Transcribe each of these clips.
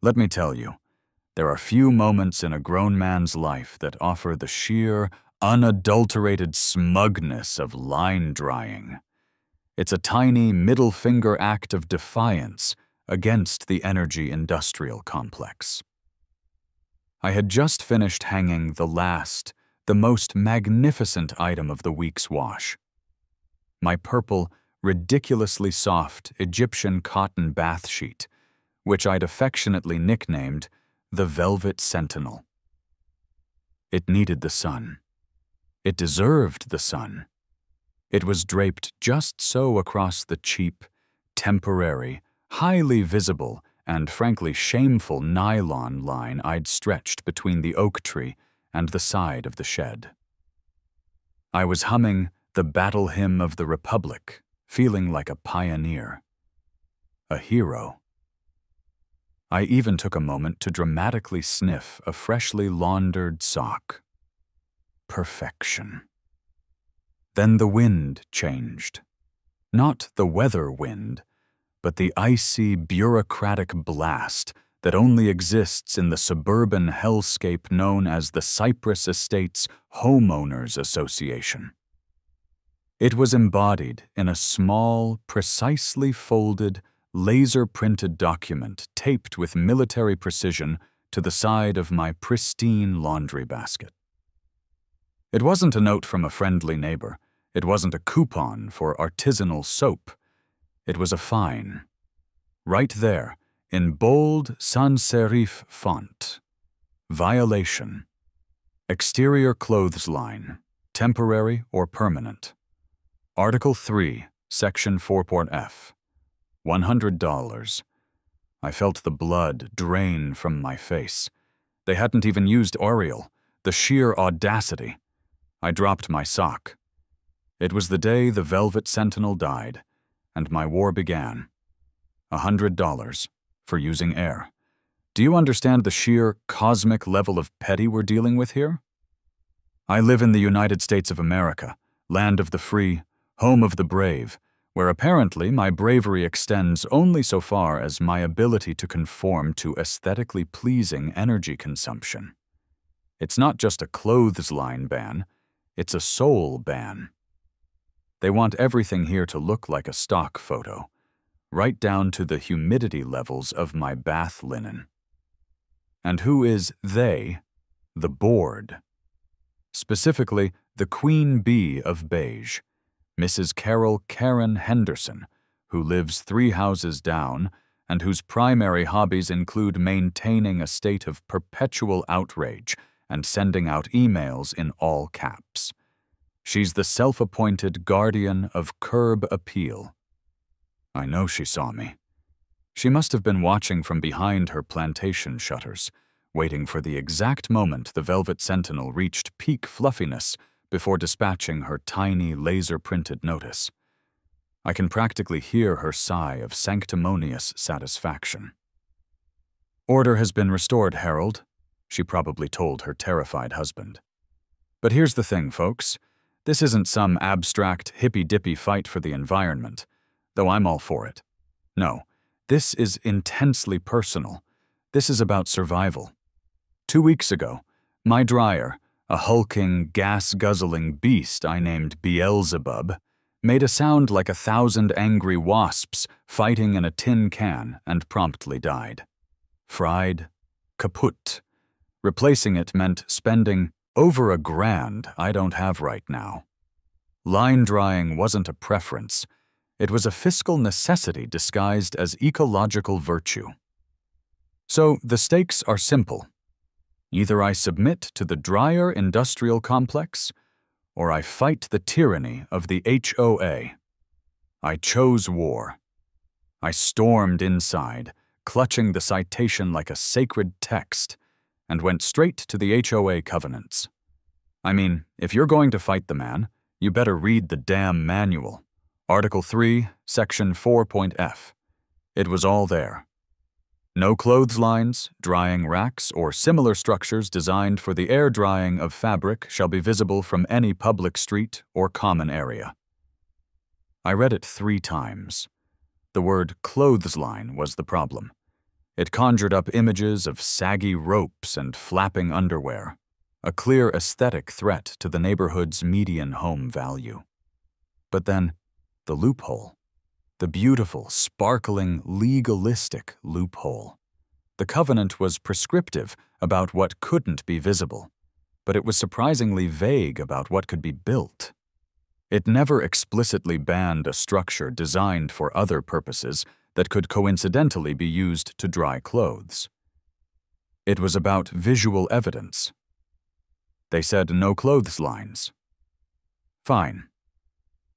Let me tell you, there are few moments in a grown man's life that offer the sheer, unadulterated smugness of line drying. It's a tiny middle finger act of defiance against the energy industrial complex. I had just finished hanging the most magnificent item of the week's wash. My purple, ridiculously soft Egyptian cotton bath sheet, which I'd affectionately nicknamed the Velvet Sentinel. It needed the sun. It deserved the sun. It was draped just so across the cheap, temporary, highly visible, and frankly shameful nylon line I'd stretched between the oak tree and the side of the shed. I was humming the battle hymn of the Republic, feeling like a pioneer, a hero. I even took a moment to dramatically sniff a freshly laundered sock. Perfection. Then the wind changed. Not the weather wind, but the icy, bureaucratic blast that only exists in the suburban hellscape known as the Cypress Estates Homeowners Association. It was embodied in a small, precisely folded, laser-printed document taped with military precision to the side of my pristine laundry basket. It wasn't a note from a friendly neighbor. It wasn't a coupon for artisanal soap. It was a fine. Right there, in bold sans-serif font. Violation. Exterior clothesline, temporary or permanent. Article 3, Section 4.f. $100. I felt the blood drain from my face. They hadn't even used Oriel. The sheer audacity. I dropped my sock. It was the day the Velvet Sentinel died, and my war began. $100 for using air. Do you understand the sheer cosmic level of petty we're dealing with here? I live in the United States of America, land of the free, home of the brave, where apparently my bravery extends only so far as my ability to conform to aesthetically pleasing energy consumption. It's not just a clothesline ban, it's a soul ban. They want everything here to look like a stock photo, right down to the humidity levels of my bath linen. And who is they? The board. Specifically, the queen bee of beige, Mrs. Carol Karen Henderson, who lives 3 houses down and whose primary hobbies include maintaining a state of perpetual outrage and sending out emails in all caps. She's the self-appointed guardian of curb appeal. I know she saw me. She must have been watching from behind her plantation shutters, waiting for the exact moment the Velvet Sentinel reached peak fluffiness before dispatching her tiny laser-printed notice. I can practically hear her sigh of sanctimonious satisfaction. "Order has been restored, Harold," she probably told her terrified husband. "But here's the thing, folks. This isn't some abstract, hippy-dippy fight for the environment, though I'm all for it. No, this is intensely personal. This is about survival. 2 weeks ago, my dryer, a hulking, gas-guzzling beast I named Beelzebub, made a sound like 1,000 angry wasps fighting in a tin can and promptly died. Fried, kaput. Replacing it meant spending over $1,000 I don't have right now. Line drying wasn't a preference. It was a fiscal necessity disguised as ecological virtue. So the stakes are simple. Either I submit to the dryer industrial complex, or I fight the tyranny of the HOA. I chose war. I stormed inside, clutching the citation like a sacred text, and went straight to the HOA covenants. I mean, if you're going to fight the man, you better read the damn manual. Article 3, Section 4.f. It was all there. No clotheslines, drying racks, or similar structures designed for the air drying of fabric shall be visible from any public street or common area. I read it 3 times. The word clothesline was the problem. It conjured up images of saggy ropes and flapping underwear, a clear aesthetic threat to the neighborhood's median home value. But then, the loophole. The beautiful, sparkling, legalistic loophole. The covenant was prescriptive about what couldn't be visible, but it was surprisingly vague about what could be built. It never explicitly banned a structure designed for other purposes that could coincidentally be used to dry clothes. It was about visual evidence. They said no clotheslines. Fine.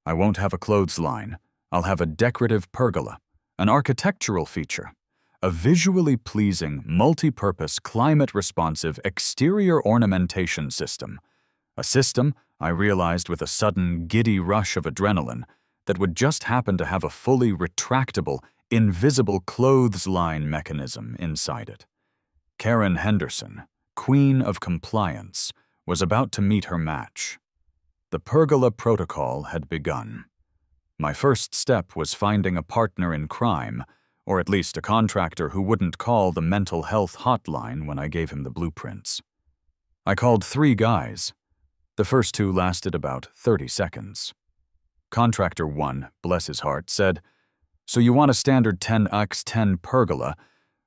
I won't have a clothesline. I'll have a decorative pergola, an architectural feature, a visually pleasing, multi-purpose, climate-responsive exterior ornamentation system. A system, I realized with a sudden giddy rush of adrenaline, that would just happen to have a fully retractable, invisible clothesline mechanism inside it. Karen Henderson, Queen of Compliance, was about to meet her match. The pergola protocol had begun. My first step was finding a partner in crime, or at least a contractor who wouldn't call the mental health hotline when I gave him the blueprints. I called 3 guys. The first 2 lasted about 30 seconds. Contractor 1, bless his heart, said, "So you want a standard 10x10 pergola,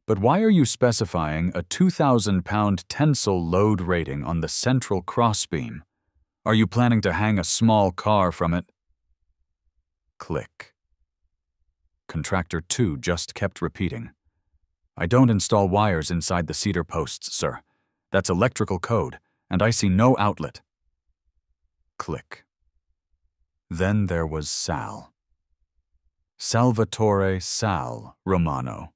but why are you specifying a 2,000-pound tensile load rating on the central crossbeam? Are you planning to hang a small car from it?" Click. Contractor 2 just kept repeating, "I don't install wires inside the cedar posts, sir. That's electrical code, and I see no outlet." Click. Then there was Sal. Salvatore Sal Romano,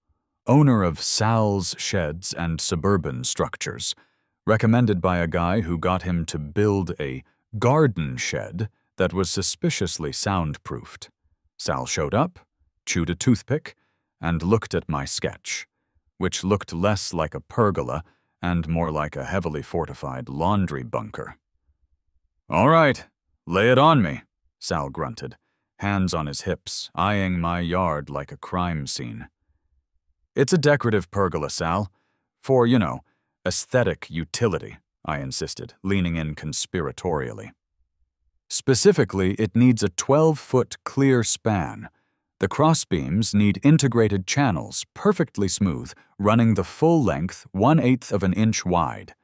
owner of Sal's Sheds and Suburban Structures, recommended by a guy who got him to build a garden shed that was suspiciously soundproofed. Sal showed up, chewed a toothpick, and looked at my sketch, which looked less like a pergola and more like a heavily fortified laundry bunker. "All right, lay it on me," Sal grunted, hands on his hips, eyeing my yard like a crime scene. "It's a decorative pergola, Sal, for, aesthetic utility," I insisted, leaning in conspiratorially. "Specifically, it needs a 12-foot clear span. The crossbeams need integrated channels, perfectly smooth, running the full length 1/8 of an inch wide.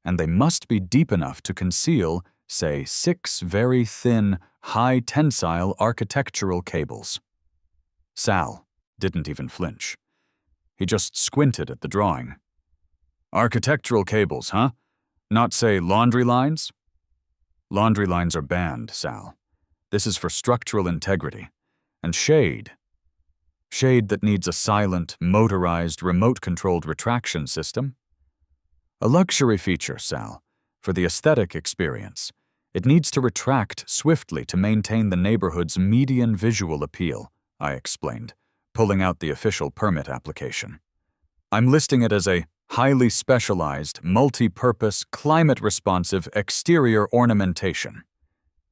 And they must be deep enough to conceal, say, 6 very thin, high-tensile architectural cables." Sal didn't even flinch. He just squinted at the drawing. "Architectural cables, huh? Not, say, laundry lines?" "Laundry lines are banned, Sal. This is for structural integrity. And shade. Shade that needs a silent, motorized, remote-controlled retraction system. A luxury feature, Sal, for the aesthetic experience. It needs to retract swiftly to maintain the neighborhood's median visual appeal," I explained, pulling out the official permit application. "I'm listing it as a highly specialized, multi-purpose, climate-responsive exterior ornamentation.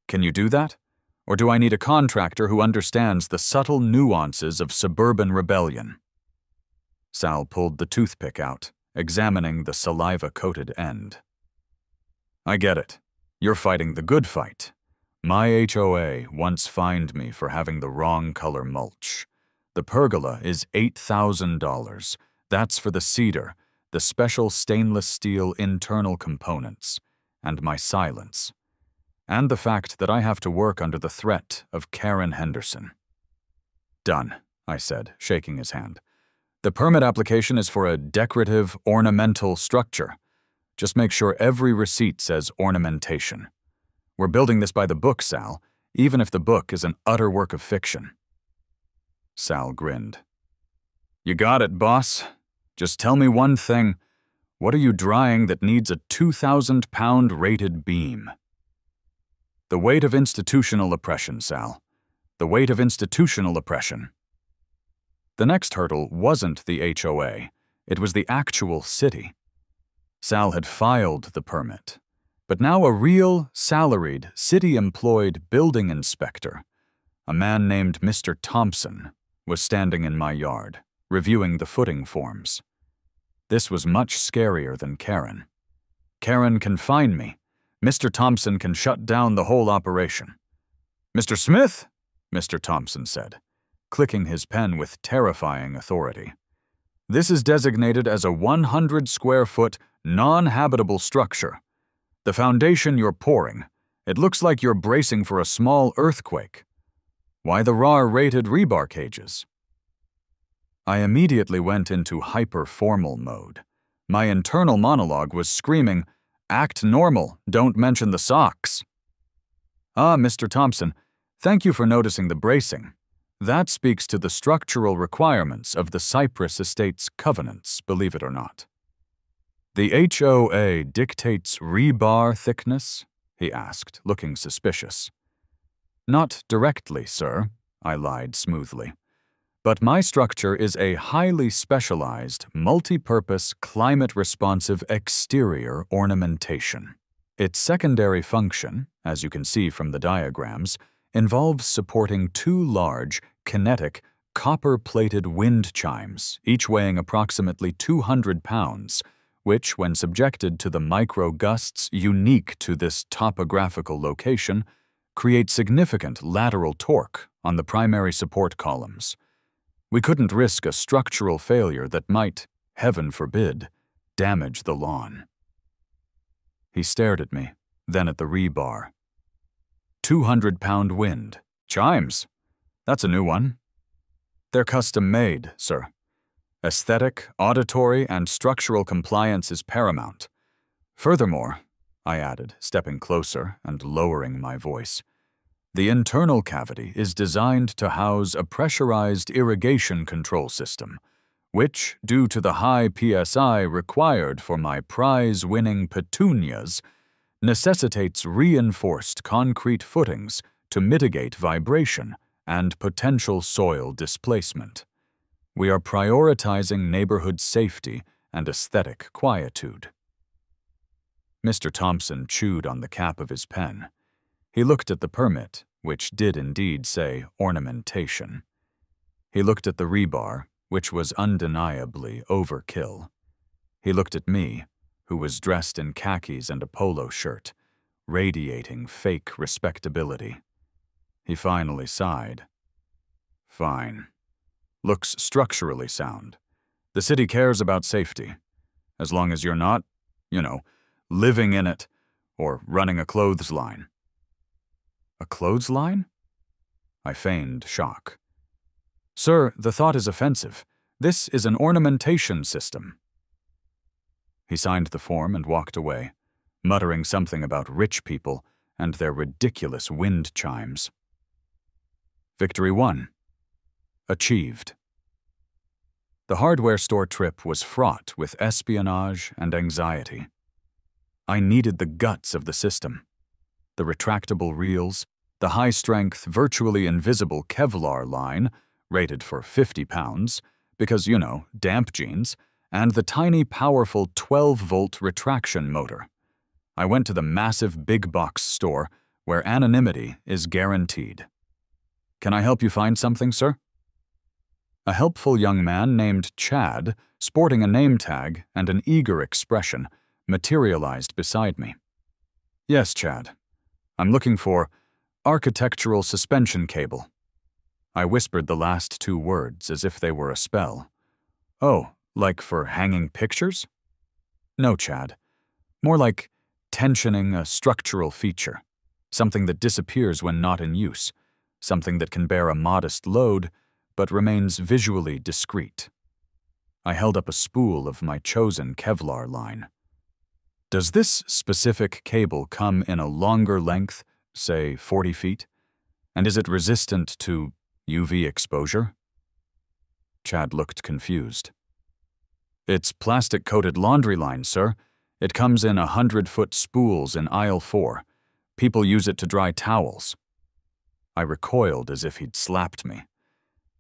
Can you do that? Or do I need a contractor who understands the subtle nuances of suburban rebellion?" Sal pulled the toothpick out, examining the saliva-coated end. "I get it. You're fighting the good fight. My HOA once fined me for having the wrong color mulch. The pergola is $8,000. That's for the cedar, the special stainless steel internal components, and my silence. And the fact that I have to work under the threat of Karen Henderson." "Done," I said, shaking his hand. "The permit application is for a decorative, ornamental structure. Just make sure every receipt says ornamentation. We're building this by the book, Sal, even if the book is an utter work of fiction." Sal grinned. "You got it, boss. Just tell me one thing. What are you drying that needs a 2,000-pound rated beam?" "The weight of institutional oppression, Sal. The weight of institutional oppression." The next hurdle wasn't the HOA. It was the actual city. Sal had filed the permit, but now a real, salaried, city-employed building inspector, a man named Mr. Thompson, was standing in my yard, reviewing the footing forms. This was much scarier than Karen. Karen can fine me. Mr. Thompson can shut down the whole operation. "Mr. Smith," Mr. Thompson said, clicking his pen with terrifying authority. "This is designated as a 100-square-foot, non-habitable structure. The foundation you're pouring, it looks like you're bracing for a small earthquake. Why the RAR-rated rebar cages?" I immediately went into hyper-formal mode. My internal monologue was screaming, "Act normal, don't mention the socks." "Ah, Mr. Thompson, thank you for noticing the bracing. That speaks to the structural requirements of the Cypress Estate's covenants, believe it or not." "The HOA dictates rebar thickness?" he asked, looking suspicious. "Not directly, sir," I lied smoothly. "But my structure is a highly specialized, multi-purpose, climate-responsive exterior ornamentation. Its secondary function, as you can see from the diagrams, involves supporting two large, kinetic, copper-plated wind chimes, each weighing approximately 200 pounds, which, when subjected to the micro-gusts unique to this topographical location, create significant lateral torque on the primary support columns. We couldn't risk a structural failure that might, heaven forbid, damage the lawn." He stared at me, then at the rebar. 200-pound wind. Chimes. That's a new one. They're custom-made, sir. Aesthetic, auditory, and structural compliance is paramount. Furthermore, I added, stepping closer and lowering my voice, the internal cavity is designed to house a pressurized irrigation control system, which, due to the high PSI required for my prize-winning petunias, necessitates reinforced concrete footings to mitigate vibration and potential soil displacement. We are prioritizing neighborhood safety and aesthetic quietude. Mr. Thompson chewed on the cap of his pen. He looked at the permit, which did indeed say ornamentation. He looked at the rebar, which was undeniably overkill. He looked at me, who was dressed in khakis and a polo shirt, radiating fake respectability. He finally sighed. "Fine. Looks structurally sound. The city cares about safety. As long as you're not, living in it or running a clothesline." "A clothesline?" I feigned shock. "Sir, the thought is offensive. This is an ornamentation system." He signed the form and walked away, muttering something about rich people and their ridiculous wind chimes. Victory 1. Achieved. The hardware store trip was fraught with espionage and anxiety. I needed the guts of the system. The retractable reels, the high-strength, virtually invisible Kevlar line, rated for 50 pounds, because, damp jeans, and the tiny, powerful 12-volt retraction motor. I went to the massive big-box store where anonymity is guaranteed. "Can I help you find something, sir?" A helpful young man named Chad, sporting a name tag and an eager expression, materialized beside me. "Yes, Chad. I'm looking for architectural suspension cable." I whispered the last two words as if they were a spell. "Oh, like for hanging pictures?" "No, Chad. More like tensioning a structural feature, something that disappears when not in use, something that can bear a modest load but remains visually discreet." I held up a spool of my chosen Kevlar line. "Does this specific cable come in a longer length, say 40 feet? And is it resistant to UV exposure?" Chad looked confused. "It's plastic-coated laundry line, sir. It comes in 100-foot spools in aisle 4. People use it to dry towels." I recoiled as if he'd slapped me.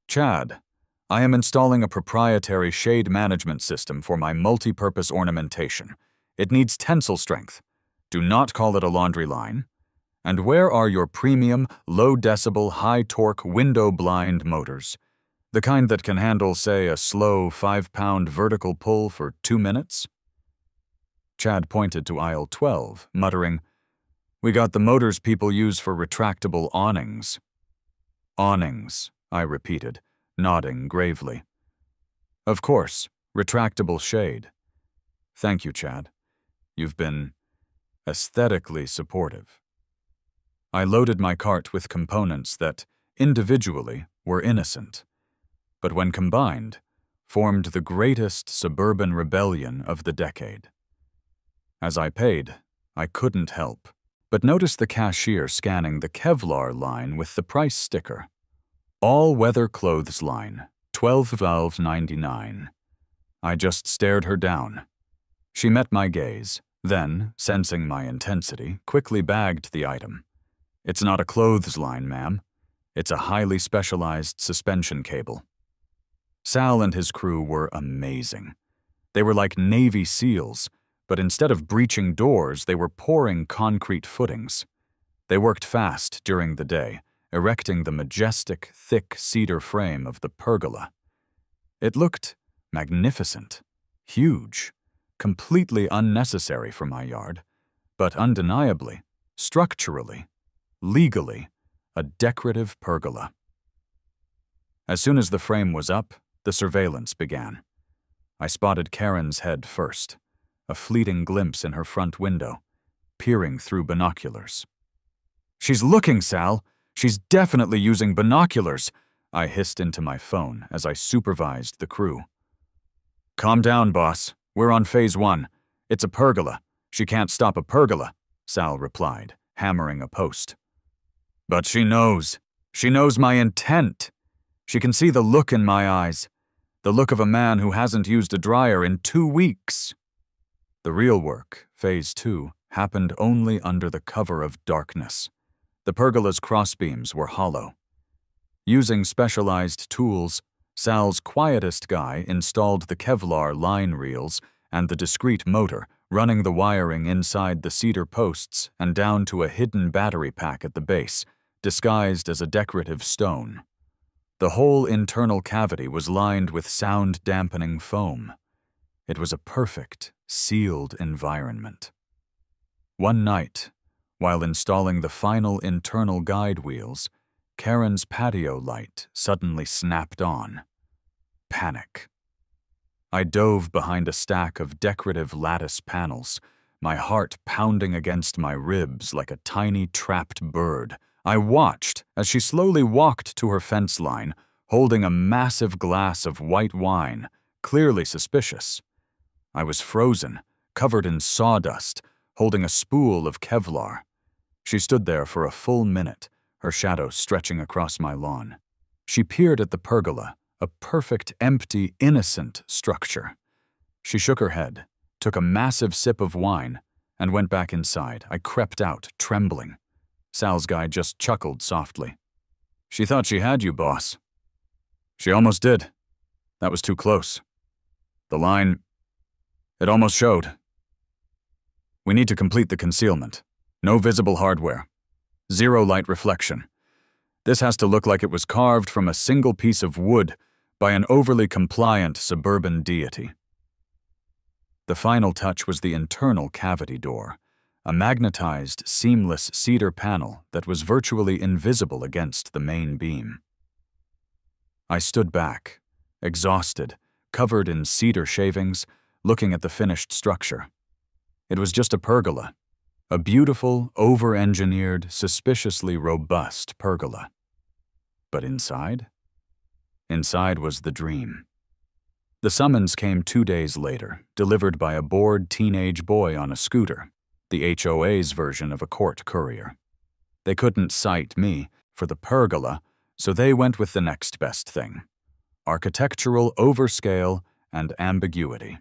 "Chad, I am installing a proprietary shade management system for my multi-purpose ornamentation. It needs tensile strength. Do not call it a laundry line. And where are your premium, low-decibel, high-torque window blind motors? The kind that can handle, say, a slow 5-pound vertical pull for 2 minutes? Chad pointed to aisle 12, muttering, "We got the motors people use for retractable awnings." "Awnings," I repeated, nodding gravely. "Of course, retractable shade. Thank you, Chad. You've been aesthetically supportive." I loaded my cart with components that, individually, were innocent, but when combined, formed the greatest suburban rebellion of the decade. As I paid, I couldn't help but notice the cashier scanning the Kevlar line with the price sticker. All-weather clothesline, $12.99. I just stared her down. She met my gaze, then, sensing my intensity, quickly bagged the item. "It's not a clothesline, ma'am. It's a highly specialized suspension cable." Sal and his crew were amazing. They were like Navy SEALs, but instead of breaching doors, they were pouring concrete footings. They worked fast during the day, erecting the majestic, thick cedar frame of the pergola. It looked magnificent, huge, completely unnecessary for my yard, but undeniably, structurally, legally, a decorative pergola. As soon as the frame was up, the surveillance began. I spotted Karen's head first, a fleeting glimpse in her front window, peering through binoculars. "She's looking, Sal! She's definitely using binoculars!" I hissed into my phone as I supervised the crew. "Calm down, boss. We're on phase 1. It's a pergola. She can't stop a pergola," Sal replied, hammering a post. "But she knows. She knows my intent. She can see the look in my eyes. The look of a man who hasn't used a dryer in 2 weeks. The real work, phase 2, happened only under the cover of darkness. The pergola's crossbeams were hollow. Using specialized tools, Sal's quietest guy installed the Kevlar line reels and the discrete motor, running the wiring inside the cedar posts and down to a hidden battery pack at the base, disguised as a decorative stone. The whole internal cavity was lined with sound-dampening foam. It was a perfect, sealed environment. One night, while installing the final internal guide wheels, Karen's patio light suddenly snapped on. Panic. I dove behind a stack of decorative lattice panels, my heart pounding against my ribs like a tiny trapped bird. I watched as she slowly walked to her fence line, holding a massive glass of white wine, clearly suspicious. I was frozen, covered in sawdust, holding a spool of Kevlar. She stood there for a full minute, her shadow stretching across my lawn. She peered at the pergola, a perfect, empty, innocent structure. She shook her head, took a massive sip of wine, and went back inside. I crept out, trembling. Sal's guy just chuckled softly. "She thought she had you, boss." "She almost did. That was too close. The line, it almost showed. We need to complete the concealment. No visible hardware. Zero light reflection. This has to look like it was carved from a single piece of wood by an overly compliant suburban deity." The final touch was the internal cavity door, a magnetized, seamless cedar panel that was virtually invisible against the main beam. I stood back, exhausted, covered in cedar shavings, looking at the finished structure. It was just a pergola, a beautiful, over-engineered, suspiciously robust pergola. But inside? Inside was the dream. The summons came 2 days later, delivered by a bored teenage boy on a scooter, the HOA's version of a court courier. They couldn't cite me for the pergola, so they went with the next best thing: architectural overscale and ambiguity.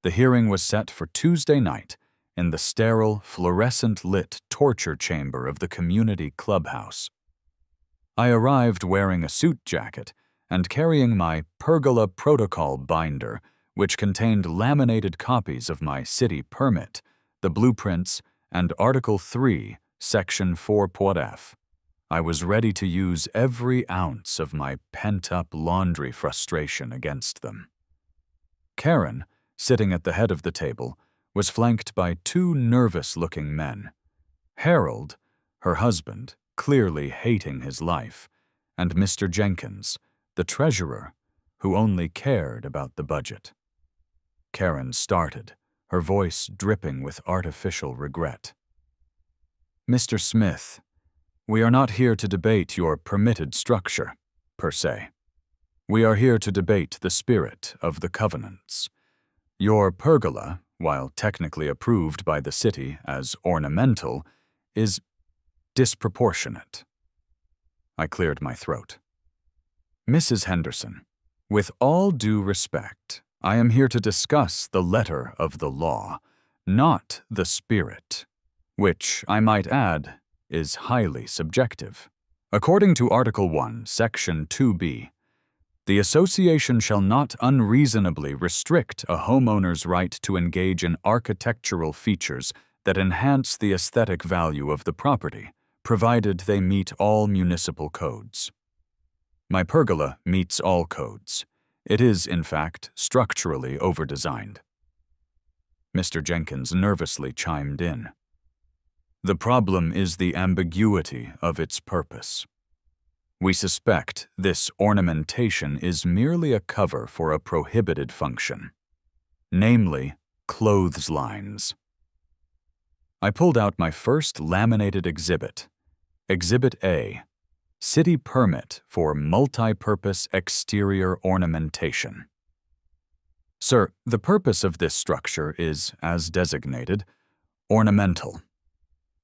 The hearing was set for Tuesday night in the sterile, fluorescent-lit torture chamber of the community clubhouse. I arrived wearing a suit jacket and carrying my Pergola Protocol binder, which contained laminated copies of my city permit, the blueprints, and Article 3, Section 4.f. I was ready to use every ounce of my pent-up laundry frustration against them. Karen, sitting at the head of the table, was flanked by two nervous-looking men. Harold, her husband, clearly hating his life, and Mr. Jenkins, the treasurer, who only cared about the budget. Karen started, her voice dripping with artificial regret. "Mr. Smith, we are not here to debate your permitted structure, per se. We are here to debate the spirit of the covenants. Your pergola, while technically approved by the city as ornamental, is disproportionate." I cleared my throat. "Mrs. Henderson, with all due respect, I am here to discuss the letter of the law, not the spirit, which, I might add, is highly subjective. According to Article 1, Section 2b, the association shall not unreasonably restrict a homeowner's right to engage in architectural features that enhance the aesthetic value of the property, provided they meet all municipal codes. My pergola meets all codes. It is, in fact, structurally overdesigned." Mr. Jenkins nervously chimed in. "The problem is the ambiguity of its purpose. We suspect this ornamentation is merely a cover for a prohibited function, namely clotheslines." I pulled out my first laminated exhibit, Exhibit A, City Permit for Multi-Purpose Exterior Ornamentation. "Sir, the purpose of this structure is, as designated, ornamental.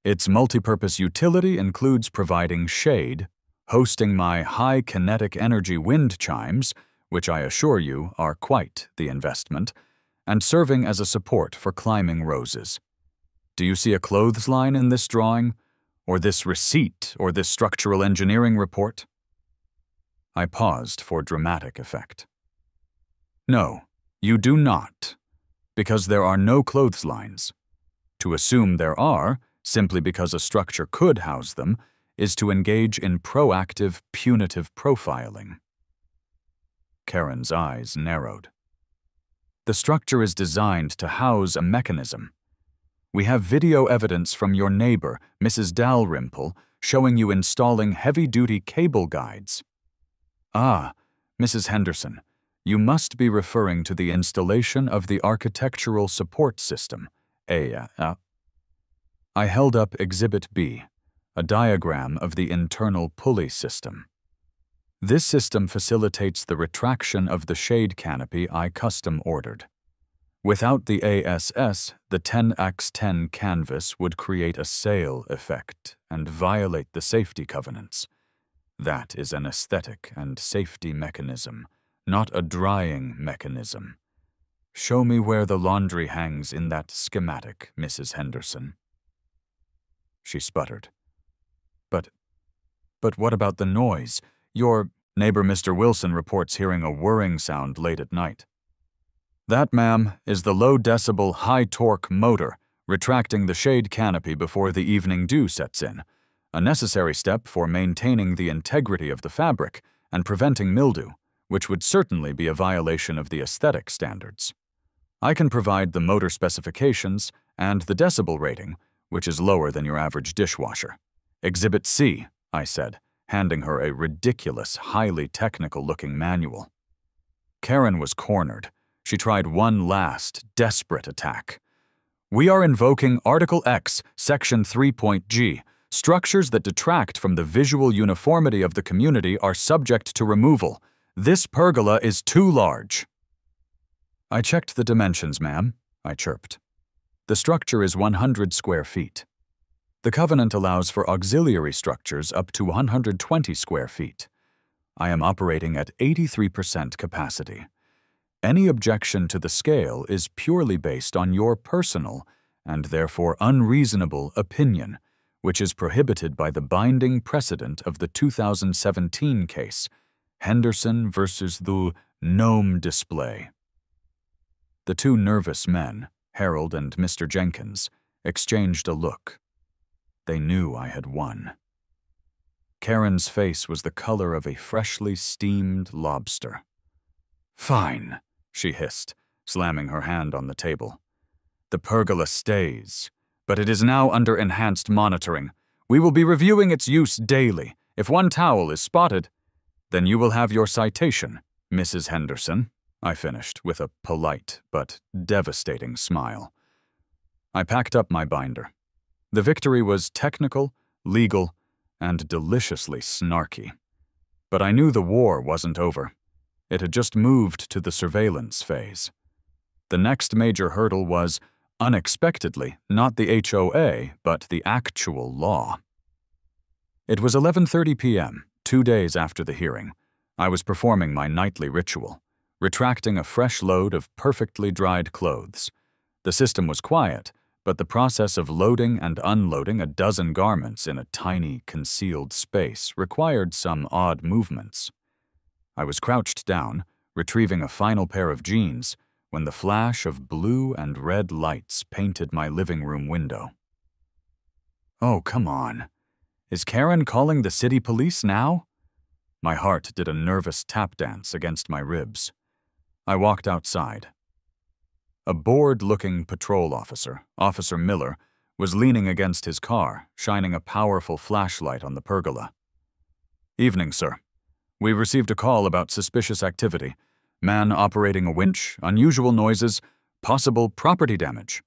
Its multipurpose utility includes providing shade, hosting my high kinetic energy wind chimes, which I assure you are quite the investment, and serving as a support for climbing roses. Do you see a clothesline in this drawing, or this receipt, or this structural engineering report?" I paused for dramatic effect. "No, you do not, because there are no clotheslines. To assume there are, simply because a structure could house them, is to engage in proactive, punitive profiling." Karen's eyes narrowed. "The structure is designed to house a mechanism. We have video evidence from your neighbor, Mrs. Dalrymple, showing you installing heavy-duty cable guides." "Ah, Mrs. Henderson, you must be referring to the installation of the architectural support system, I held up Exhibit B, a diagram of the internal pulley system. "This system facilitates the retraction of the shade canopy I custom ordered. Without the ASS, the 10x10 canvas would create a sail effect and violate the safety covenants. That is an aesthetic and safety mechanism, not a drying mechanism. Show me where the laundry hangs in that schematic, Mrs. Henderson." She sputtered. But what about the noise? Your neighbor Mr. Wilson reports hearing a whirring sound late at night." "That, ma'am, is the low-decibel, high-torque motor retracting the shade canopy before the evening dew sets in, a necessary step for maintaining the integrity of the fabric and preventing mildew, which would certainly be a violation of the aesthetic standards. I can provide the motor specifications and the decibel rating, which is lower than your average dishwasher. Exhibit C," I said, handing her a ridiculous, highly technical-looking manual. Karen was cornered. She tried one last, desperate attack. "We are invoking Article X, Section 3.g. Structures that detract from the visual uniformity of the community are subject to removal. This pergola is too large." "I checked the dimensions, ma'am," I chirped. "The structure is 100 square feet. The covenant allows for auxiliary structures up to 120 square feet. I am operating at 83% capacity. Any objection to the scale is purely based on your personal, and therefore unreasonable, opinion, which is prohibited by the binding precedent of the 2017 case, Henderson versus the Gnome Display." The two nervous men, Harold and Mr. Jenkins, exchanged a look. They knew I had won. Karen's face was the color of a freshly steamed lobster. "Fine," she hissed, slamming her hand on the table. "The pergola stays, but it is now under enhanced monitoring. We will be reviewing its use daily. If one towel is spotted, then you will have your citation, Mrs. Henderson," I finished with a polite but devastating smile. I packed up my binder. The victory was technical, legal, and deliciously snarky. But I knew the war wasn't over. It had just moved to the surveillance phase. The next major hurdle was, unexpectedly, not the HOA, but the actual law. It was 11:30 p.m., 2 days after the hearing. I was performing my nightly ritual, retracting a fresh load of perfectly dried clothes. The system was quiet, but the process of loading and unloading a dozen garments in a tiny, concealed space required some odd movements. I was crouched down, retrieving a final pair of jeans, when the flash of blue and red lights painted my living room window. Oh, come on. Is Karen calling the city police now? My heart did a nervous tap dance against my ribs. I walked outside. A bored-looking patrol officer, Officer Miller, was leaning against his car, shining a powerful flashlight on the pergola. "Evening, sir. We received a call about suspicious activity. Man operating a winch, unusual noises, possible property damage."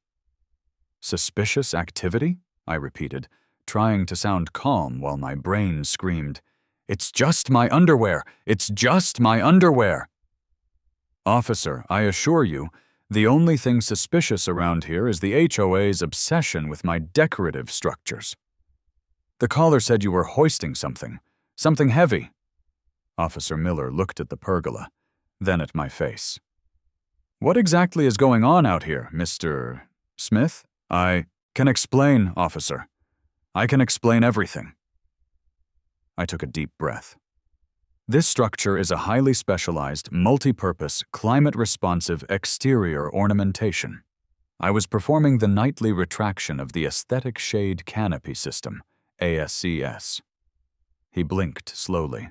"Suspicious activity?" I repeated, trying to sound calm while my brain screamed, "It's just my underwear! It's just my underwear!" "Officer, I assure you, the only thing suspicious around here is the HOA's obsession with my decorative structures. The caller said you were hoisting something heavy." Officer Miller looked at the pergola, then at my face. "What exactly is going on out here, Mr. Smith?" "I can explain, officer. I can explain everything." I took a deep breath. This structure is a highly specialized, multi-purpose, climate-responsive exterior ornamentation. I was performing the nightly retraction of the aesthetic shade canopy system, ASCS. He blinked slowly.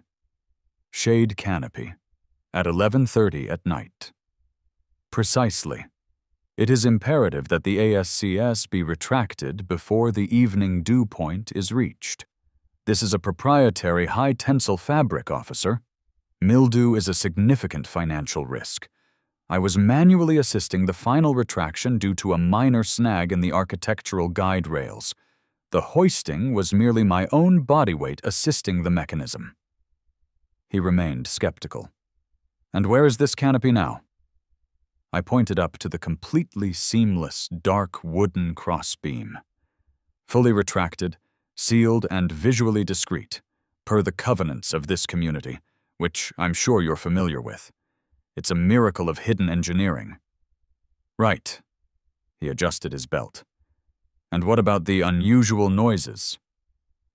Shade canopy, at 11:30 at night. Precisely. It is imperative that the ASCS be retracted before the evening dew point is reached. This is a proprietary high-tensile fabric, officer. Mildew is a significant financial risk. I was manually assisting the final retraction due to a minor snag in the architectural guide rails. The hoisting was merely my own body weight assisting the mechanism. He remained skeptical. "And where is this canopy now?" I pointed up to the completely seamless, dark wooden crossbeam. Fully retracted, sealed and visually discreet, per the covenants of this community, which I'm sure you're familiar with. It's a miracle of hidden engineering. "Right." He adjusted his belt. "And what about the unusual noises?"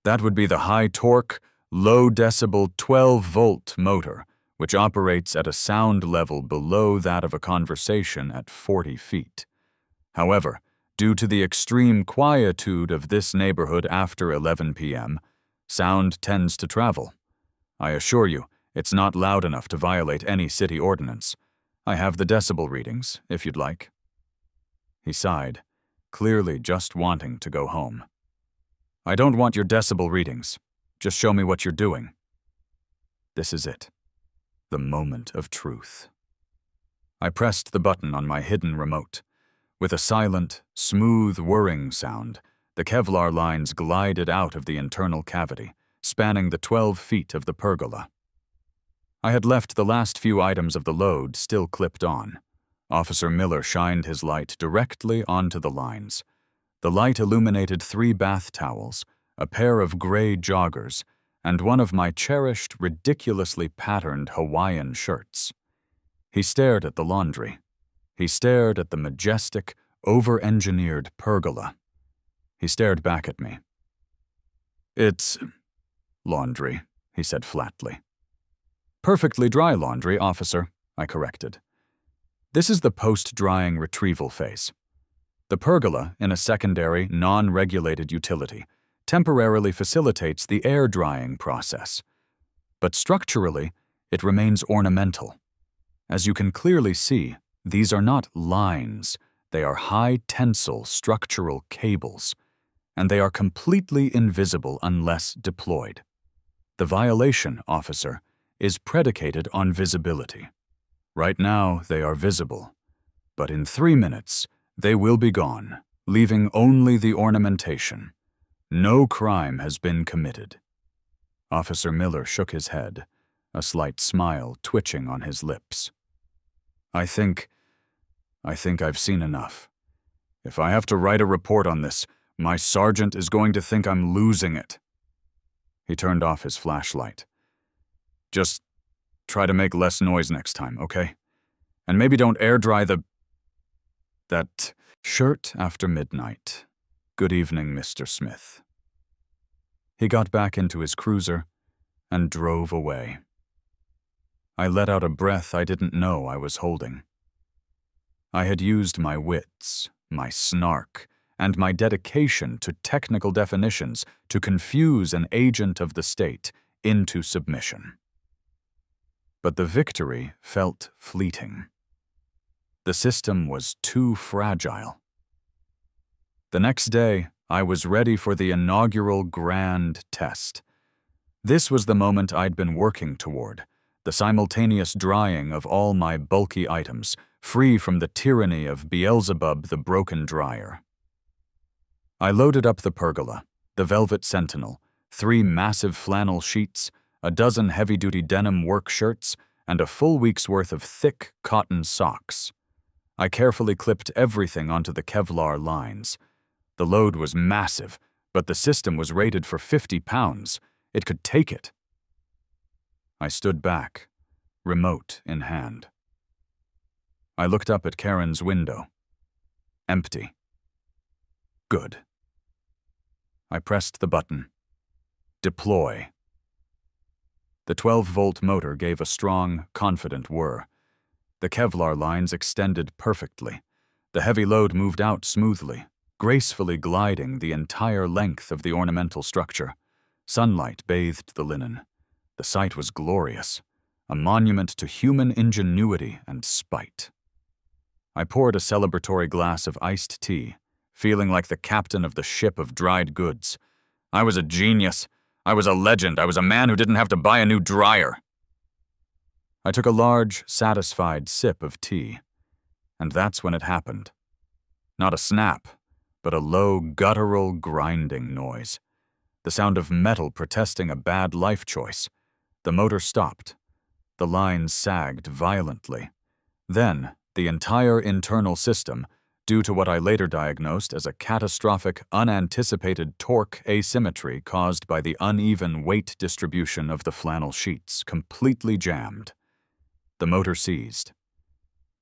"That would be the high-torque, low-decibel 12-volt motor, which operates at a sound level below that of a conversation at 40 feet. However, due to the extreme quietude of this neighborhood after 11 p.m., sound tends to travel. I assure you, it's not loud enough to violate any city ordinance. I have the decibel readings, if you'd like." He sighed, clearly just wanting to go home. "I don't want your decibel readings. Just show me what you're doing." This is it. The moment of truth. I pressed the button on my hidden remote. With a silent, smooth whirring sound, the Kevlar lines glided out of the internal cavity, spanning the 12 feet of the pergola. I had left the last few items of the load still clipped on. Officer Miller shined his light directly onto the lines. The light illuminated 3 bath towels, a pair of gray joggers, and one of my cherished, ridiculously patterned Hawaiian shirts. He stared at the laundry. He stared at the majestic, over-engineered pergola. He stared back at me. "It's laundry," he said flatly. "Perfectly dry laundry, officer," I corrected. This is the post-drying retrieval phase. The pergola, in a secondary, non-regulated utility, temporarily facilitates the air drying process. But structurally, it remains ornamental. As you can clearly see, these are not lines, they are high-tensile structural cables, and they are completely invisible unless deployed. The violation, officer, is predicated on visibility. Right now, they are visible, but in 3 minutes, they will be gone, leaving only the ornamentation. No crime has been committed. Officer Miller shook his head, a slight smile twitching on his lips. I think I've seen enough. If I have to write a report on this, my sergeant is going to think I'm losing it. He turned off his flashlight. Just try to make less noise next time, okay? And maybe don't air dry that shirt after midnight. Good evening, Mr. Smith. He got back into his cruiser and drove away. I let out a breath I didn't know I was holding. I had used my wits, my snark, and my dedication to technical definitions to confuse an agent of the state into submission. But the victory felt fleeting. The system was too fragile. The next day, I was ready for the inaugural grand test. This was the moment I'd been working toward, the simultaneous drying of all my bulky items, free from the tyranny of Beelzebub the broken dryer. I loaded up the Pergola, the Velvet Sentinel, 3 massive flannel sheets, a dozen heavy-duty denim work shirts, and a full week's worth of thick cotton socks. I carefully clipped everything onto the Kevlar lines. The load was massive, but the system was rated for 50 pounds. It could take it. I stood back, remote in hand. I looked up at Karen's window. Empty. Good. I pressed the button. Deploy. The 12-volt motor gave a strong, confident whir. The Kevlar lines extended perfectly. The heavy load moved out smoothly, gracefully gliding the entire length of the ornamental structure. Sunlight bathed the linen. The sight was glorious, a monument to human ingenuity and spite. I poured a celebratory glass of iced tea, feeling like the captain of the ship of dried goods. I was a genius. I was a legend. I was a man who didn't have to buy a new dryer. I took a large, satisfied sip of tea, and that's when it happened. Not a snap, but a low, guttural, grinding noise. The sound of metal protesting a bad life choice. The motor stopped. The lines sagged violently. Then, the entire internal system, due to what I later diagnosed as a catastrophic, unanticipated torque asymmetry caused by the uneven weight distribution of the flannel sheets, completely jammed. The motor seized.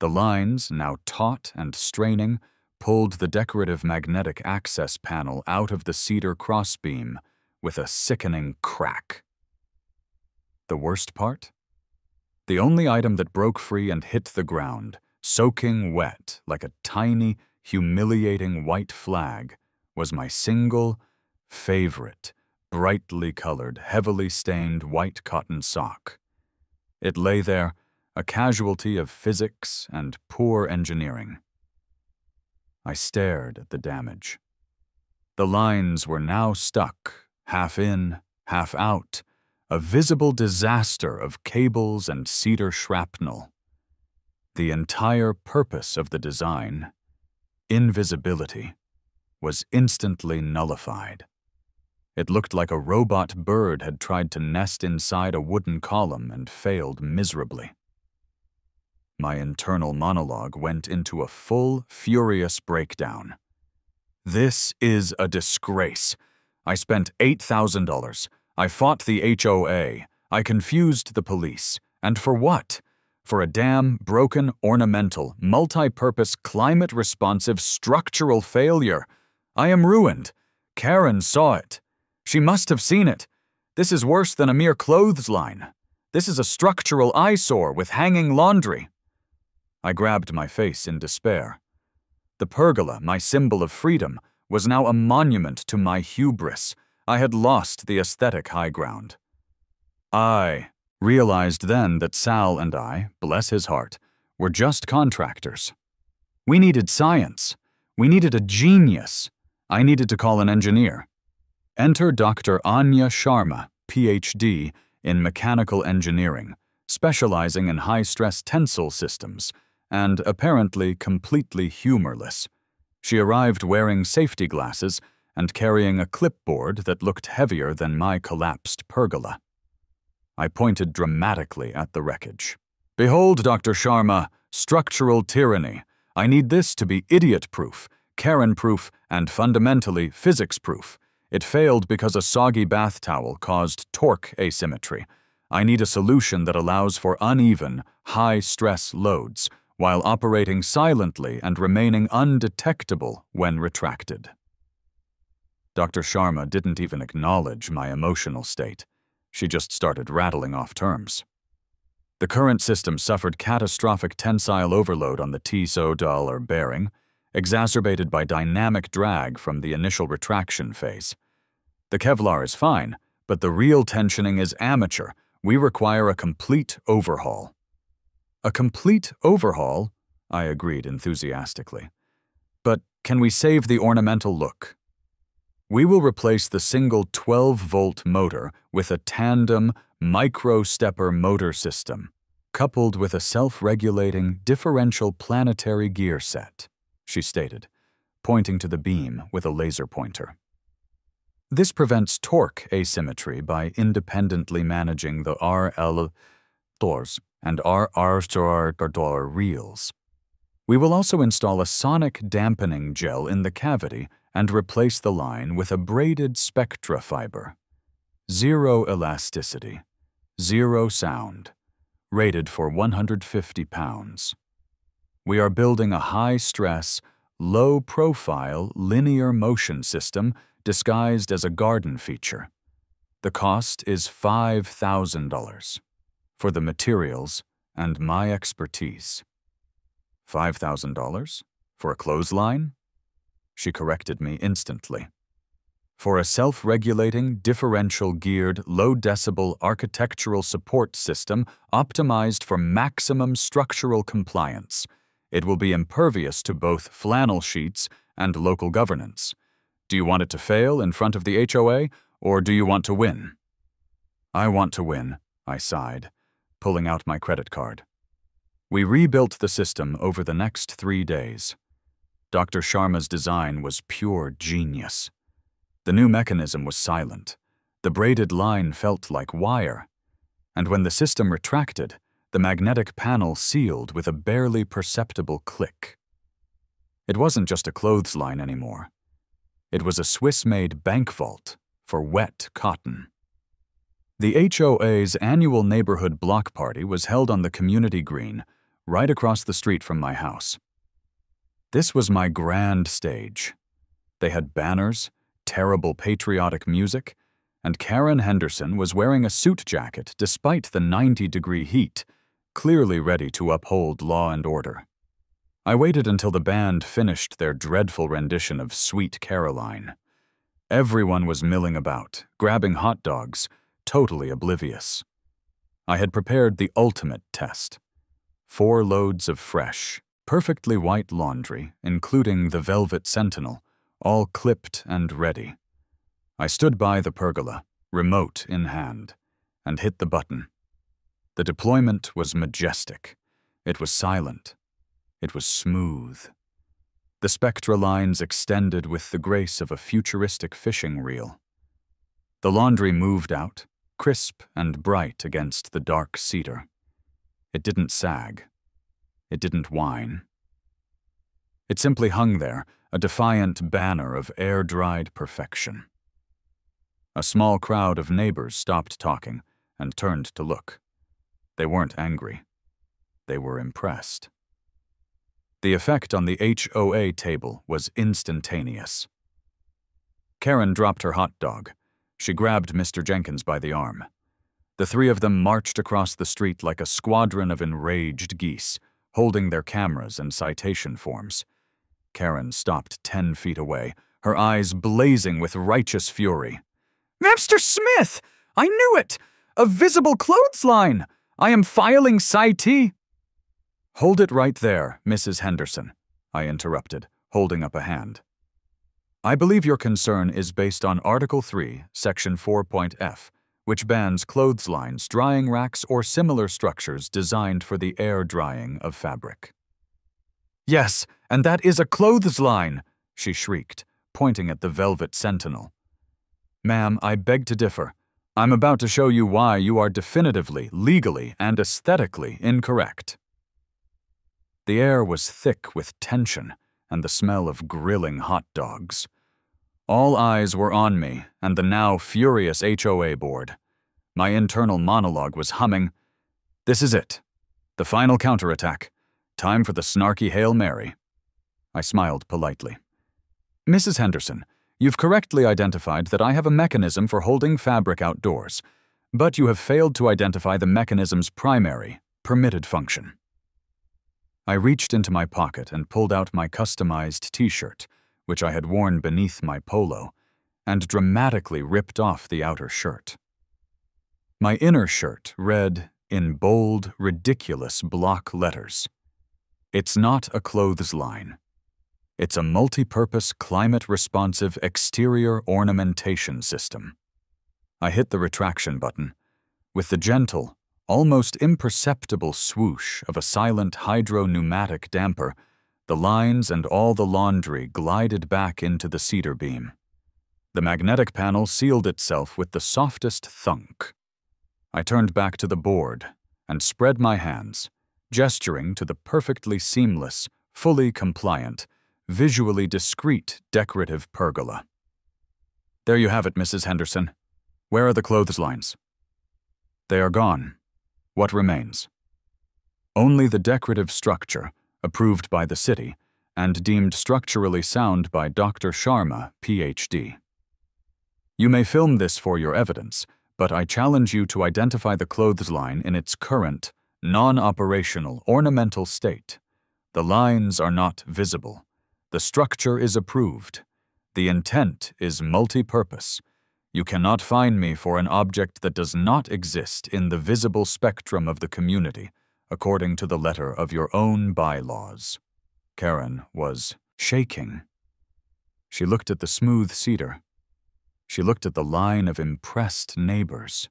The lines, now taut and straining, pulled the decorative magnetic access panel out of the cedar crossbeam with a sickening crack. The worst part? The only item that broke free and hit the ground, soaking wet like a tiny, humiliating white flag, was my single, favorite, brightly colored, heavily stained white cotton sock. It lay there, a casualty of physics and poor engineering. I stared at the damage. The lines were now stuck, half in, half out, a visible disaster of cables and cedar shrapnel. The entire purpose of the design, invisibility, was instantly nullified. It looked like a robot bird had tried to nest inside a wooden column and failed miserably. My internal monologue went into a full, furious breakdown. This is a disgrace. I spent $8,000. I fought the HOA. I confused the police. And for what? For a damn, broken, ornamental, multi-purpose, climate-responsive structural failure. I am ruined. Karen saw it. She must have seen it. This is worse than a mere clothesline. This is a structural eyesore with hanging laundry. I grabbed my face in despair. The pergola, my symbol of freedom, was now a monument to my hubris, I had lost the aesthetic high ground. I realized then that Sal and I, bless his heart, were just contractors. We needed science. We needed a genius. I needed to call an engineer. Enter Dr. Anya Sharma, Ph.D. in mechanical engineering, specializing in high-stress tensile systems, and apparently completely humorless. She arrived wearing safety glasses and carrying a clipboard that looked heavier than my collapsed pergola. I pointed dramatically at the wreckage. "Behold, Dr. Sharma, structural tyranny. I need this to be idiot-proof, Karen-proof, and fundamentally physics-proof. It failed because a soggy bath towel caused torque asymmetry. I need a solution that allows for uneven, high-stress loads, while operating silently and remaining undetectable when retracted." Dr. Sharma didn't even acknowledge my emotional state. She just started rattling off terms. The current system suffered catastrophic tensile overload on the T-so-dollar bearing, exacerbated by dynamic drag from the initial retraction phase. The Kevlar is fine, but the real tensioning is amateur. We require a complete overhaul. "A complete overhaul?" I agreed enthusiastically. "But can we save the ornamental look?" "We will replace the single 12-volt motor with a tandem micro-stepper motor system, coupled with a self-regulating differential planetary gear set," she stated, pointing to the beam with a laser pointer. "This prevents torque asymmetry by independently managing the RL doors and RR reels. We will also install a sonic dampening gel in the cavity and replace the line with a braided spectra fiber. Zero elasticity, zero sound, rated for 150 pounds. We are building a high-stress, low-profile linear motion system disguised as a garden feature. The cost is $5,000 for the materials and my expertise." $5,000 for a clothesline? She corrected me instantly. "For a self-regulating, differential-geared, low-decibel architectural support system optimized for maximum structural compliance. It will be impervious to both flannel sheets and local governance. Do you want it to fail in front of the HOA, or do you want to win?" "I want to win," I sighed, pulling out my credit card. We rebuilt the system over the next 3 days. Dr. Sharma's design was pure genius. The new mechanism was silent. The braided line felt like wire. And when the system retracted, the magnetic panel sealed with a barely perceptible click. It wasn't just a clothesline anymore. It was a Swiss-made bank vault for wet cotton. The HOA's annual neighborhood block party was held on the community green, right across the street from my house. This was my grand stage. They had banners, terrible patriotic music, and Karen Henderson was wearing a suit jacket despite the 90-degree heat, clearly ready to uphold law and order. I waited until the band finished their dreadful rendition of Sweet Caroline. Everyone was milling about, grabbing hot dogs, totally oblivious. I had prepared the ultimate test. 4 loads of fresh, perfectly white laundry, including the Velvet Sentinel, all clipped and ready. I stood by the pergola, remote in hand, and hit the button. The deployment was majestic. It was silent. It was smooth. The spectra lines extended with the grace of a futuristic fishing reel. The laundry moved out, crisp and bright against the dark cedar. It didn't sag. It didn't whine. It simply hung there, a defiant banner of air-dried perfection. A small crowd of neighbors stopped talking and turned to look. They weren't angry. They were impressed. The effect on the HOA table was instantaneous. Karen dropped her hot dog. She grabbed Mr. Jenkins by the arm. The 3 of them marched across the street like a squadron of enraged geese, holding their cameras and citation forms. Karen stopped 10 feet away, her eyes blazing with righteous fury. Mr. Smith! I knew it! A visible clothesline! I am filing Sci-T. Hold it right there, Mrs. Henderson, I interrupted, holding up a hand. I believe your concern is based on Article 3, Section 4.f, which bans clotheslines, drying racks, or similar structures designed for the air drying of fabric. Yes, and that is a clothesline, she shrieked, pointing at the velvet sentinel. Ma'am, I beg to differ. I'm about to show you why you are definitively, legally, and aesthetically incorrect. The air was thick with tension and the smell of grilling hot dogs. All eyes were on me and the now furious HOA board. My internal monologue was humming, "This is it. The final counterattack. Time for the snarky Hail Mary." I smiled politely. Mrs. Henderson, you've correctly identified that I have a mechanism for holding fabric outdoors, but you have failed to identify the mechanism's primary, permitted function. I reached into my pocket and pulled out my customized t-shirt, which I had worn beneath my polo, and dramatically ripped off the outer shirt. My inner shirt read, in bold, ridiculous block letters, "It's not a clothesline. It's a multi-purpose, climate-responsive exterior ornamentation system." I hit the retraction button. With the gentle, almost imperceptible swoosh of a silent hydro-pneumatic damper, the lines and all the laundry glided back into the cedar beam. The magnetic panel sealed itself with the softest thunk. I turned back to the board and spread my hands, gesturing to the perfectly seamless, fully compliant, visually discreet decorative pergola. There you have it, Mrs. Henderson. Where are the clotheslines? They are gone. What remains? Only the decorative structure, approved by the city, and deemed structurally sound by Dr. Sharma, Ph.D. You may film this for your evidence, but I challenge you to identify the clothesline in its current, non-operational, ornamental state. The lines are not visible. The structure is approved. The intent is multi-purpose. You cannot find me for an object that does not exist in the visible spectrum of the community, according to the letter of your own bylaws. Karen was shaking. She looked at the smooth cedar. She looked at the line of impressed neighbors.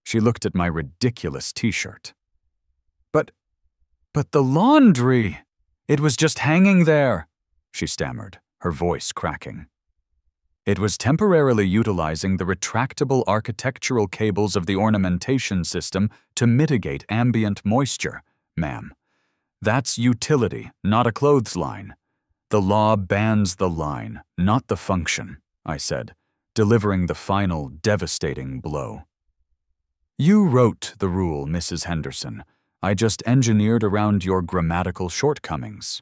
She looked at my ridiculous t-shirt. But the laundry! It was just hanging there, she stammered, her voice cracking. It was temporarily utilizing the retractable architectural cables of the ornamentation system to mitigate ambient moisture, ma'am. That's utility, not a clothesline. The law bans the line, not the function, I said, delivering the final devastating blow. You wrote the rule, Mrs. Henderson. I just engineered around your grammatical shortcomings.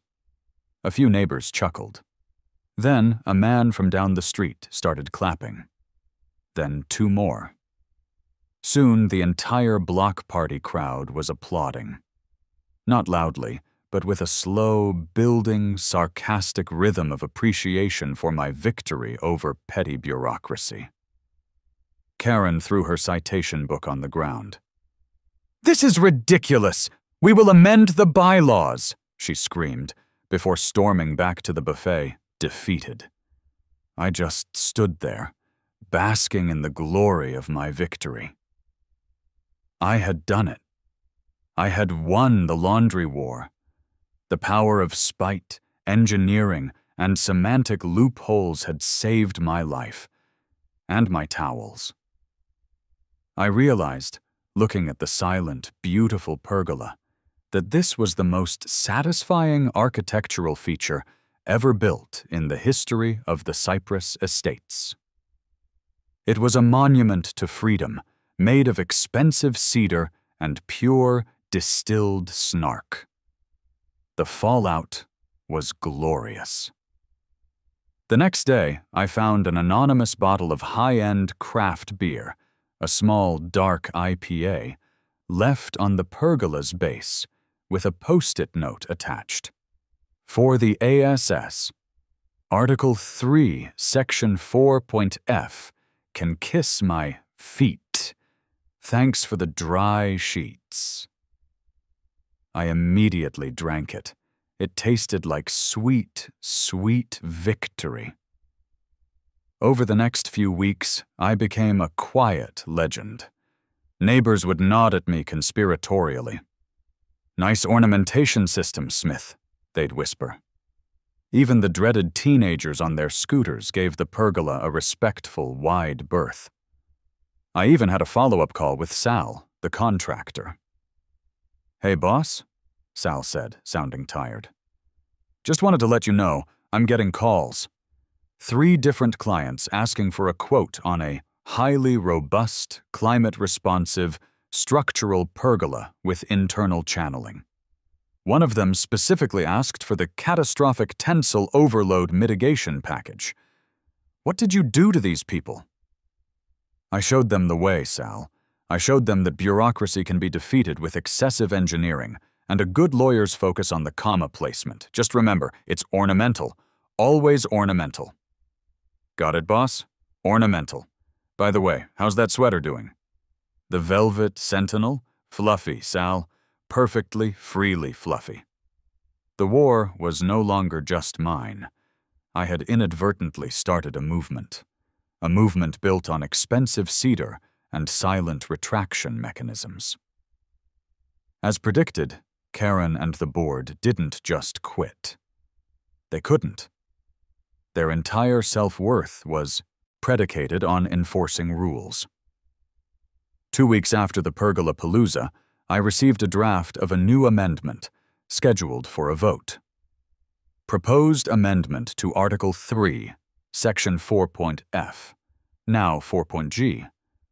A few neighbors chuckled. Then a man from down the street started clapping. Then two more. Soon the entire block party crowd was applauding. Not loudly, but with a slow, building, sarcastic rhythm of appreciation for my victory over petty bureaucracy. Karen threw her citation book on the ground. "This is ridiculous! We will amend the bylaws!" she screamed, before storming back to the buffet, defeated. I just stood there, basking in the glory of my victory. I had done it. I had won the laundry war. The power of spite, engineering, and semantic loopholes had saved my life, and my towels. I realized, looking at the silent, beautiful pergola, that this was the most satisfying architectural feature ever built in the history of the Cypress Estates. It was a monument to freedom, made of expensive cedar and pure, distilled snark. The fallout was glorious. The next day, I found an anonymous bottle of high-end craft beer, a small, dark IPA, left on the pergola's base, with a post-it note attached. For the ASS, Article 3, Section 4.f, can kiss my feet. Thanks for the dry sheets. I immediately drank it. It tasted like sweet, sweet victory. Over the next few weeks, I became a quiet legend. Neighbors would nod at me conspiratorially. "Nice ornamentation system, Smith," they'd whisper. Even the dreaded teenagers on their scooters gave the pergola a respectful, wide berth. I even had a follow-up call with Sal, the contractor. "Hey, boss," Sal said, sounding tired. "Just wanted to let you know, I'm getting calls. 3 different clients asking for a quote on a highly robust, climate-responsive, structural pergola with internal channeling. One of them specifically asked for the catastrophic tensile overload mitigation package. What did you do to these people?" I showed them the way, Sal. I showed them that bureaucracy can be defeated with excessive engineering, and a good lawyer's focus on the comma placement. Just remember, it's ornamental. Always ornamental. "Got it, boss? Ornamental. By the way, how's that sweater doing?" "The Velvet Sentinel? Fluffy, Sal. Perfectly, freely fluffy." The war was no longer just mine. I had inadvertently started a movement built on expensive cedar and silent retraction mechanisms. As predicted, Karen and the board didn't just quit. They couldn't. Their entire self-worth was predicated on enforcing rules. 2 weeks after the Pergola Palooza, I received a draft of a new amendment, scheduled for a vote. Proposed amendment to Article 3, Section 4.f, now 4.g,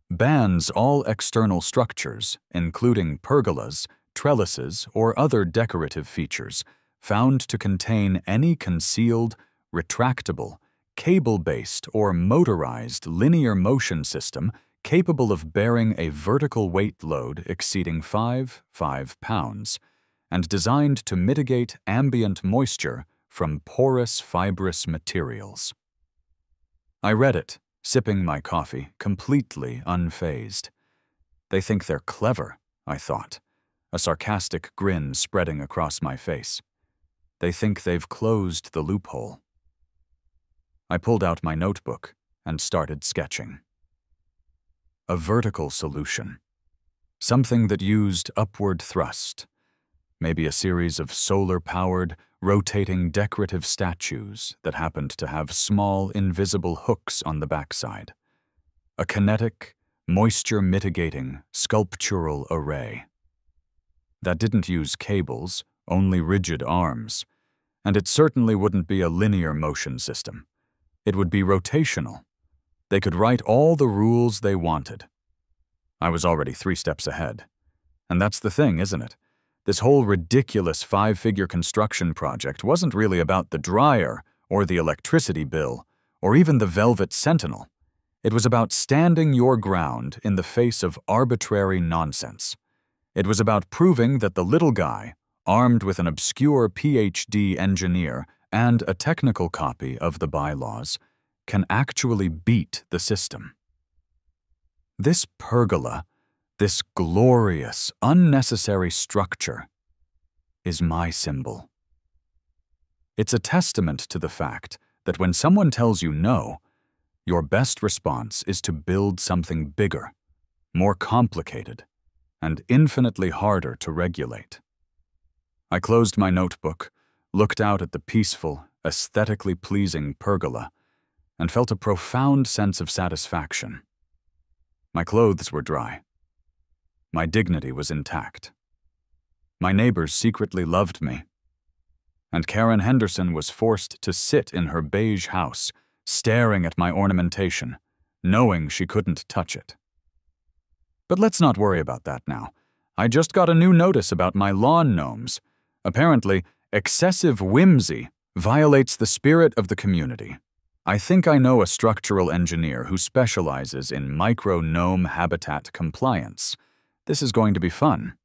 bans all external structures, including pergolas, trellises, or other decorative features, found to contain any concealed, retractable, cable-based, or motorized linear motion system capable of bearing a vertical weight load exceeding 5 pounds, and designed to mitigate ambient moisture from porous fibrous materials. I read it, sipping my coffee, completely unfazed. They think they're clever, I thought, a sarcastic grin spreading across my face. They think they've closed the loophole. I pulled out my notebook and started sketching. A vertical solution. Something that used upward thrust. Maybe a series of solar-powered, rotating decorative statues that happened to have small, invisible hooks on the backside. A kinetic, moisture-mitigating, sculptural array. That didn't use cables, only rigid arms. And it certainly wouldn't be a linear motion system. It would be rotational. They could write all the rules they wanted. I was already 3 steps ahead. And that's the thing, isn't it? This whole ridiculous 5-figure construction project wasn't really about the dryer, or the electricity bill, or even the Velvet Sentinel. It was about standing your ground in the face of arbitrary nonsense. It was about proving that the little guy, armed with an obscure PhD engineer and a technical copy of the bylaws, can actually beat the system. This pergola, this glorious, unnecessary structure, is my symbol. It's a testament to the fact that when someone tells you no, your best response is to build something bigger, more complicated, and infinitely harder to regulate. I closed my notebook, looked out at the peaceful, aesthetically pleasing pergola, and felt a profound sense of satisfaction. My clothes were dry. My dignity was intact. My neighbors secretly loved me. And Karen Henderson was forced to sit in her beige house, staring at my ornamentation, knowing she couldn't touch it. But let's not worry about that now. I just got a new notice about my lawn gnomes. Apparently, excessive whimsy violates the spirit of the community. I think I know a structural engineer who specializes in micro-gnome habitat compliance. This is going to be fun.